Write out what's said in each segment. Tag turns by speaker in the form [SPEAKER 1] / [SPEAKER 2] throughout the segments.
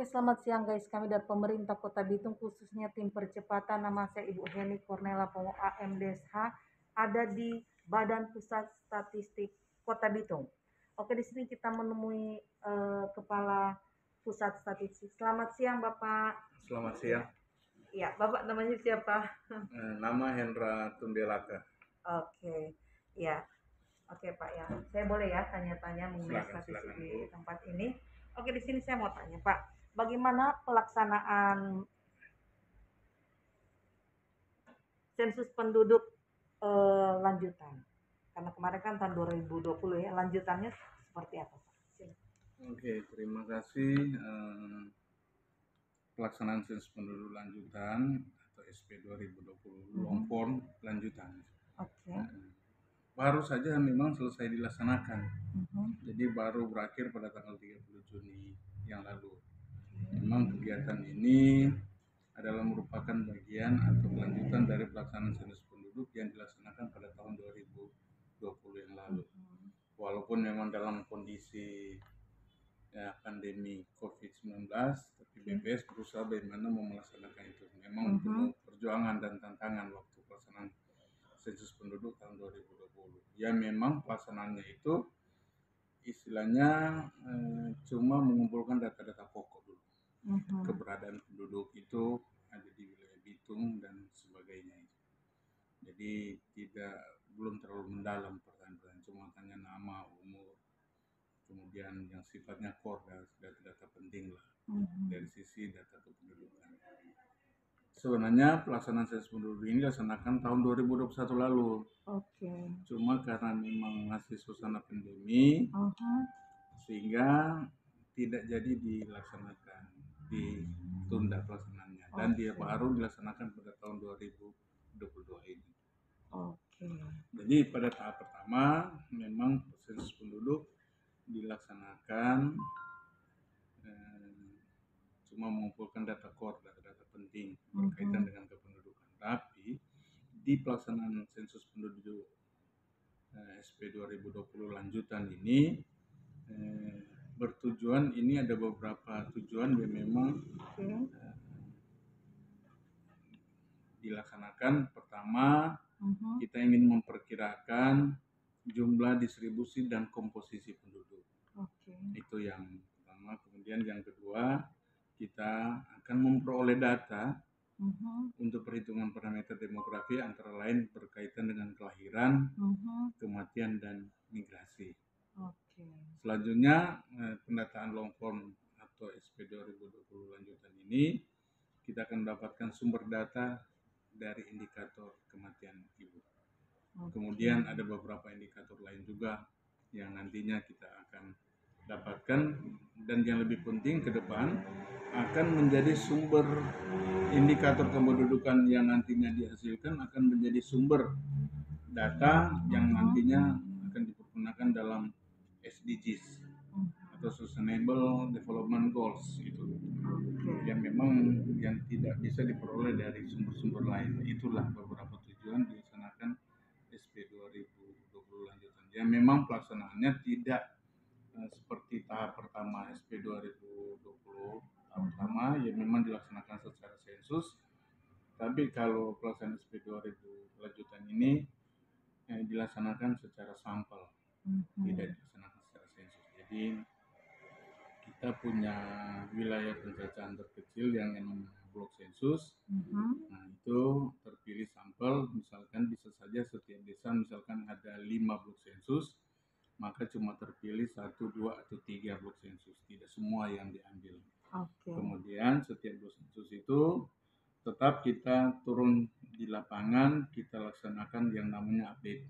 [SPEAKER 1] Oke, selamat siang guys. Kami dari pemerintah Kota Bitung, khususnya tim percepatan, nama saya Ibu Heni Cornela Pomo AMDSH, ada di Badan Pusat Statistik Kota Bitung. Oke, di sini kita menemui Kepala Pusat Statistik. Selamat siang, Bapak.
[SPEAKER 2] Selamat siang.
[SPEAKER 1] Iya, Bapak namanya siapa?
[SPEAKER 2] Nama Hendra Tundelaka.
[SPEAKER 1] Oke, ya. Oke, Pak ya. Saya boleh ya tanya-tanya mengenai statistik
[SPEAKER 2] Silakan.
[SPEAKER 1] di tempat ini. Oke, di sini saya mau tanya, Pak. Bagaimana pelaksanaan sensus penduduk lanjutan? Karena kemarin kan tahun 2020 ya, lanjutannya seperti apa, Pak?
[SPEAKER 2] Oke, terima kasih. Pelaksanaan sensus penduduk lanjutan atau SP 2020 long form lanjutan.
[SPEAKER 1] Oke.
[SPEAKER 2] Baru saja memang selesai dilaksanakan. Jadi baru berakhir pada tanggal 30 Juni yang lalu. Memang kegiatan ini adalah merupakan bagian atau kelanjutan dari pelaksanaan sensus penduduk yang dilaksanakan pada tahun 2020 yang lalu. Walaupun memang dalam kondisi pandemi COVID-19, tapi BPS berusaha bagaimana melaksanakan itu. Memang penuh perjuangan dan tantangan waktu pelaksanaan sensus penduduk tahun 2020. Ya memang pelaksanaannya itu istilahnya cuma mengumpulkan data-data pokok dulu. Keberadaan penduduk itu ada di wilayah Bitung dan sebagainya. Jadi belum terlalu mendalam pertanyaan, cuma tanya nama, umur, kemudian yang sifatnya core dan data-data penting lah dari sisi data kependudukan. Sebenarnya pelaksanaan sensus penduduk ini dilaksanakan tahun 2021 lalu.
[SPEAKER 1] Oke.
[SPEAKER 2] Cuma karena memang masih suasana pandemi, sehingga tidak jadi dilaksanakan, ditunda pelaksanaannya, dan dia baru dilaksanakan pada tahun 2022 ini.
[SPEAKER 1] Oke.
[SPEAKER 2] Jadi pada tahap pertama memang sensus penduduk dilaksanakan cuma mengumpulkan data core, data-data penting berkaitan dengan kependudukan. Tapi di pelaksanaan sensus penduduk SP 2020 lanjutan ini bertujuan, ini ada beberapa tujuan yang memang dilaksanakan. Pertama, kita ingin memperkirakan jumlah, distribusi, dan komposisi penduduk. Itu yang pertama. Kemudian yang kedua, kita akan memperoleh data untuk perhitungan parameter demografi, antara lain berkaitan dengan kelahiran, kematian, dan migrasi. Selanjutnya, pendataan long form atau SP 2020 lanjutan ini, kita akan mendapatkan sumber data dari indikator kematian ibu. Kemudian ada beberapa indikator lain juga yang nantinya kita akan dapatkan, dan yang lebih penting ke depan akan menjadi sumber indikator kependudukan yang nantinya dihasilkan akan menjadi sumber data yang nantinya akan dipergunakan dalam SDGs atau Sustainable Development Goals, itu yang memang yang tidak bisa diperoleh dari sumber-sumber lain. Itulah beberapa tujuan dilaksanakan SP 2020 lanjutan. Ya memang pelaksanaannya tidak seperti tahap pertama SP 2020. Tahap pertama ya memang dilaksanakan secara sensus, tapi kalau pelaksanaan SP 2000 lanjutan ini dilaksanakan secara sampel, tidak dilaksanakan secara sensus. Jadi kita punya wilayah pencacahan terkecil yang namanya blok sensus. Nah itu terpilih sampel, misalkan bisa saja setiap desa misalkan ada 5 blok sensus, maka cuma terpilih 1, 2, atau 3 blok sensus, tidak semua yang diambil. Kemudian setiap blok sensus itu tetap kita turun di lapangan, kita laksanakan yang namanya update.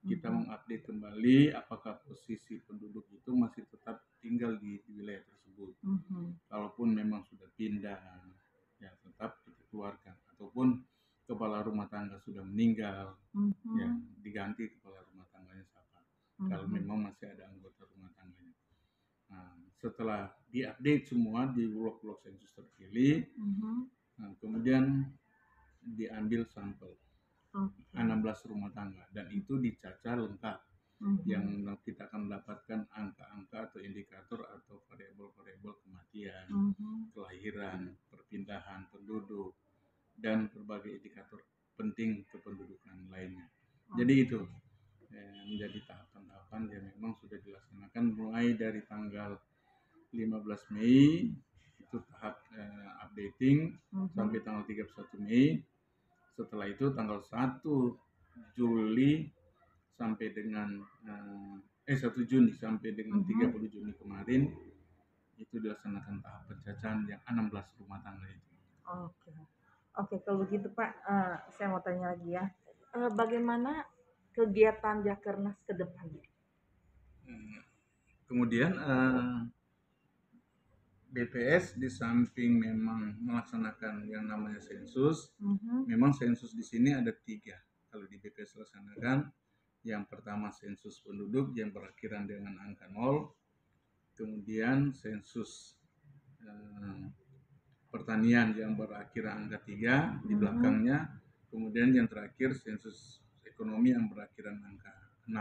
[SPEAKER 2] Kita mengupdate kembali apakah posisi penduduk itu masih tetap tinggal di wilayah tersebut. Kalaupun memang sudah pindah, ya tetap kita keluarkan. Ataupun kepala rumah tangga sudah meninggal, ya diganti kepala rumah tangganya siapa. Kalau memang masih ada anggota rumah tangganya. Nah, setelah diupdate semua di blok-blok sensus terpilih, nah, kemudian diambil sampel 16 rumah tangga, dan itu dicacah lengkap yang kita akan mendapatkan angka-angka atau indikator atau variabel-variabel kematian, kelahiran, perpindahan penduduk, dan berbagai indikator penting kependudukan lainnya. Jadi itu menjadi tahapan-tahapan yang memang sudah dilaksanakan mulai dari tanggal 15 Mei itu tahap updating sampai tanggal 31 Mei. Setelah itu tanggal 1 Juli sampai dengan 1 Juni sampai dengan 30 Juni kemarin itu dilaksanakan tahap pencacahan yang 16 rumah tangga itu.
[SPEAKER 1] Oke, kalau begitu Pak, saya mau tanya lagi ya. Bagaimana kegiatan Jakernas ke depannya?
[SPEAKER 2] Kemudian BPS di samping memang melaksanakan yang namanya sensus, memang sensus di sini ada 3. Kalau di BPS laksanakan, yang pertama sensus penduduk yang berakhiran dengan angka 0, kemudian sensus pertanian yang berakhiran angka 3 di belakangnya, kemudian yang terakhir sensus ekonomi yang berakhiran angka 6.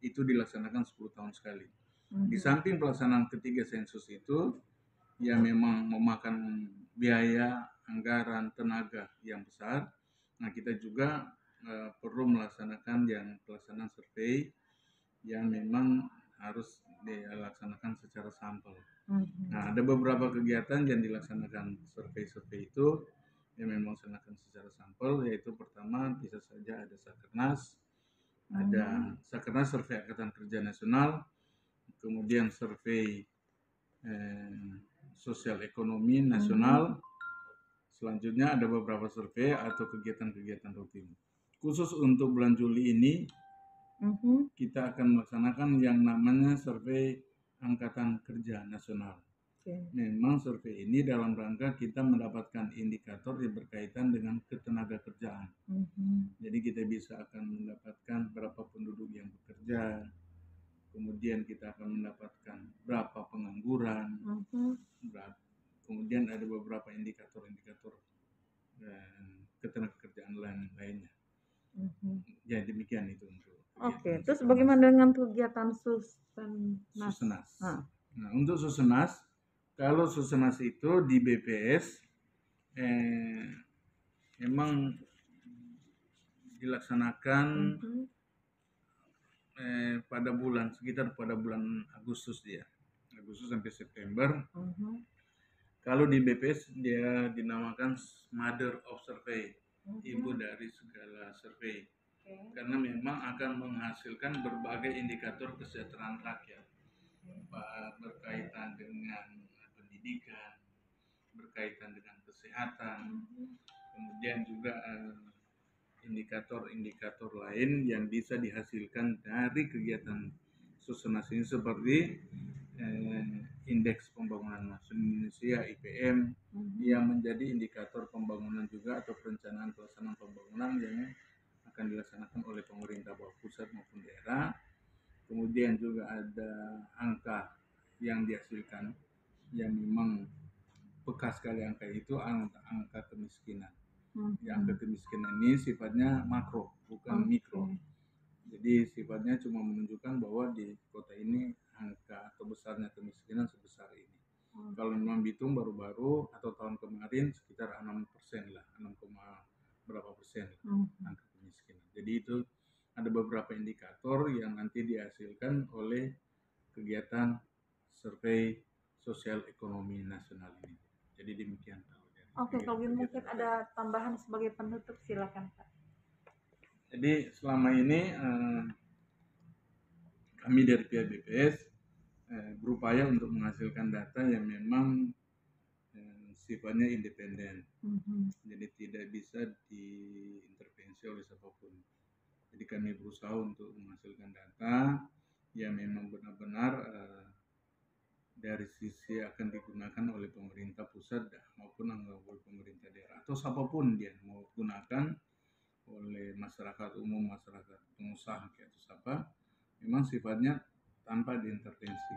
[SPEAKER 2] Itu dilaksanakan 10 tahun sekali. Di samping pelaksanaan ketiga sensus itu, yang memang memakan biaya, anggaran, tenaga yang besar. Nah, kita juga perlu melaksanakan yang pelaksanaan survei yang memang harus dilaksanakan secara sampel. Nah, ada beberapa kegiatan yang dilaksanakan survei-survei itu yang memang dilaksanakan secara sampel, yaitu pertama bisa saja ada Sakernas, ada Sakernas Survei Angkatan Kerja Nasional, kemudian survei sosial ekonomi nasional. Selanjutnya ada beberapa survei atau kegiatan-kegiatan rutin. Khusus untuk bulan Juli ini kita akan melaksanakan yang namanya survei Angkatan Kerja Nasional. Memang survei ini dalam rangka kita mendapatkan indikator yang berkaitan dengan ketenaga kerjaan. Jadi kita bisa akan mendapatkan berapa penduduk yang bekerja, kemudian kita akan mendapatkan berapa pengangguran, kemudian ada beberapa indikator-indikator ketenagakerjaan lainnya. Ya demikian itu untuk.
[SPEAKER 1] Oke, terus bagaimana dengan kegiatan
[SPEAKER 2] Susenas? Nah, untuk Susenas, kalau Susenas itu di BPS memang dilaksanakan pada bulan Agustus sampai September. Kalau di BPS dia dinamakan Mother of Survey, ibu dari segala survei, karena memang akan menghasilkan berbagai indikator kesejahteraan rakyat, berkaitan dengan pendidikan, berkaitan dengan kesehatan, kemudian juga indikator-indikator lain yang bisa dihasilkan dari kegiatan Susenas ini seperti Indeks Pembangunan Nasional Indonesia (IPM) yang menjadi indikator pembangunan juga atau perencanaan pelaksanaan pembangunan yang akan dilaksanakan oleh pemerintah baik pusat maupun daerah. Kemudian juga ada angka yang dihasilkan yang memang bekas sekali angka itu angka kemiskinan. Yang angka kemiskinan ini sifatnya makro, bukan mikro. Jadi sifatnya cuma menunjukkan bahwa di kota ini angka atau besarnya kemiskinan sebesar ini. Kalau memang Bitung baru-baru atau tahun kemarin sekitar 6% lah, 6, berapa persen angka kemiskinan. Jadi itu ada beberapa indikator yang nanti dihasilkan oleh kegiatan survei sosial ekonomi nasional ini. Jadi demikian.
[SPEAKER 1] Oke, kalau mungkin ada tambahan sebagai penutup, silakan Pak.
[SPEAKER 2] Jadi selama ini kami dari pihak BPS berupaya untuk menghasilkan data yang memang sifatnya independen, jadi tidak bisa diintervensi oleh siapapun. Jadi kami berusaha untuk menghasilkan data yang memang benar-benar dari sisi akan digunakan oleh pemerintah pusat maupun oleh pemerintah daerah atau siapapun dia mau gunakan, oleh masyarakat umum, masyarakat pengusaha atau siapa, memang sifatnya tanpa diintervensi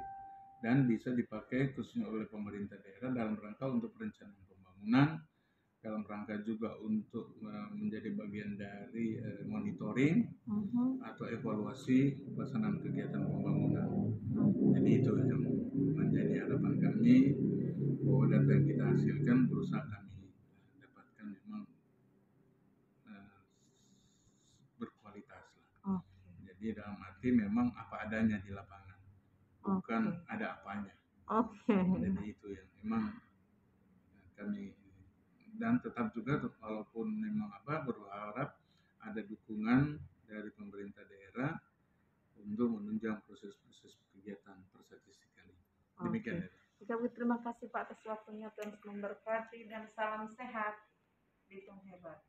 [SPEAKER 2] dan bisa dipakai khususnya oleh pemerintah daerah dalam rangka untuk perencanaan pembangunan, dalam rangka juga untuk menjadi bagian dari monitoring atau evaluasi pelaksanaan kegiatan pembangunan. Jadi itu yang menjadi harapan kami, bahwa data yang kita hasilkan berusaha kami dapatkan memang berkualitas lah. Jadi dalam arti memang apa adanya di lapangan, bukan ada apanya. Jadi itu yang memang kami, dan tetap juga walaupun memang berharap ada dukungan dari pemerintah daerah untuk menunjang proses-proses kegiatan persstatistikan ini. Demikian.
[SPEAKER 1] Terima kasih Pak atas waktunya, Tuhan memberkati dan salam sehat. Bitung hebat.